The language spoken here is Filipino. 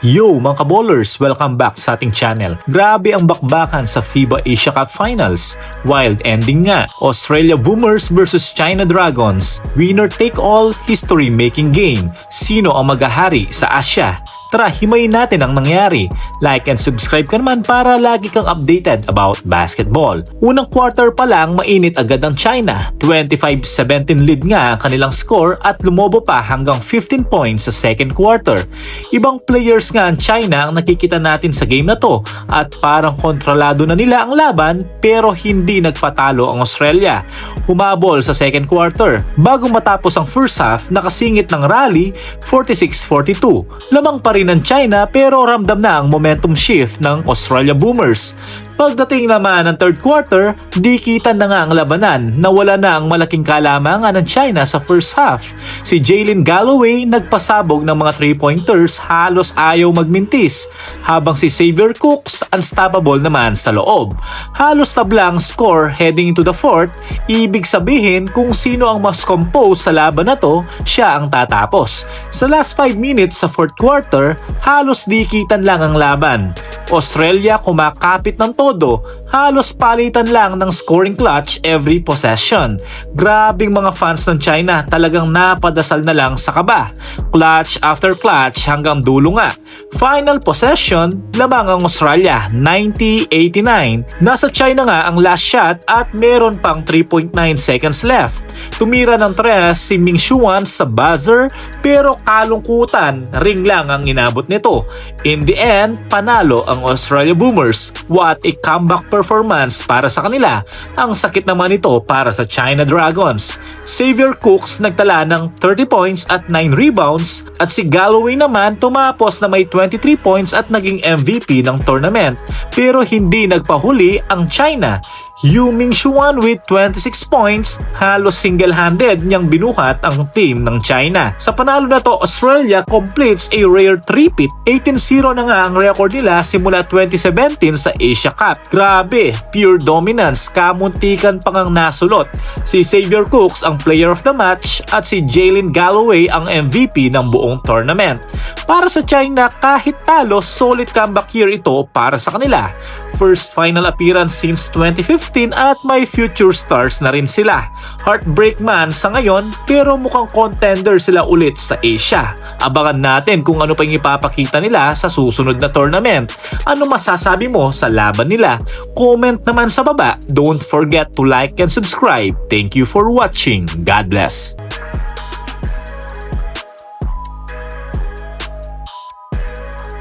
Yo mga kabowlers, welcome back sa ating channel. Grabe ang bakbakan sa FIBA Asia Cup Finals. Wild ending nga. Australia Boomers versus China Dragons. Winner take all, history making game. Sino ang maghahari sa Asia? Tara, himayin natin ang nangyari. Like and subscribe ka naman para lagi kang updated about basketball. Unang quarter pa lang, mainit agad ang China. 25-17 lead nga ang kanilang score at lumobo pa hanggang 15 points sa second quarter. Ibang players nga ang China ang nakikita natin sa game na to at parang kontrolado na nila ang laban pero hindi nagpatalo ang Australia. Humabol sa second quarter. Bago matapos ang first half, nakasingit ng rally 46-42. Lamang pa rin ng China pero ramdam na ang momentum shift ng Australia Boomers. Pagdating naman ng third quarter, dikitan na nga ang labanan na wala na ang malaking kalamangan ng China sa first half. Si Jalen Galloway nagpasabog ng mga 3-pointers halos ayaw magmintis, habang si Xavier Cooks unstoppable naman sa loob. Halos tabla ang score heading into the fourth, ibig sabihin kung sino ang mas compose sa laban na to, siya ang tatapos. Sa last 5 minutes sa fourth quarter, halos dikitan lang ang laban. Australia kumakapit ng todo, halos palitan lang ng scoring clutch every possession. Grabing mga fans ng China, talagang napadasal na lang sa kaba. Clutch after clutch hanggang dulo nga. Final possession, lamang ang Australia, 90-89. Nasa China nga ang last shot at meron pang 3.9 seconds left. Tumira ng 3 si Ming Xuan sa buzzer pero kalungkutan, ring lang ang inabot nito. In the end, panalo ang Australia Boomers. What a comeback performance para sa kanila. Ang sakit naman ito para sa China Dragons. Xavier Cooks nagtala ng 30 points at 9 rebounds at si Galloway naman tumapos na may 23 points at naging MVP ng tournament. Pero hindi nagpahuli ang China. Ming Xuan with 26 points, halos single-handed niyang binuhat ang team ng China. Sa panalo na to, Australia completes a rare three-peat. 18-0 na nga ang record nila simula 2017 sa Asia Cup. Grabe, pure dominance, kamuntikan pang ang nasulot. Si Xavier Cooks ang player of the match at si Jalen Galloway ang MVP ng buong tournament. Para sa China, kahit talo, solid comeback year ito para sa kanila. First final appearance since 2015 at may future stars na rin sila. Heartbreak man sa ngayon pero mukhang contender sila ulit sa Asia. Abangan natin kung ano pa yung ipapakita nila sa susunod na tournament. Ano masasabi mo sa laban nila? Comment naman sa baba. Don't forget to like and subscribe. Thank you for watching. God bless.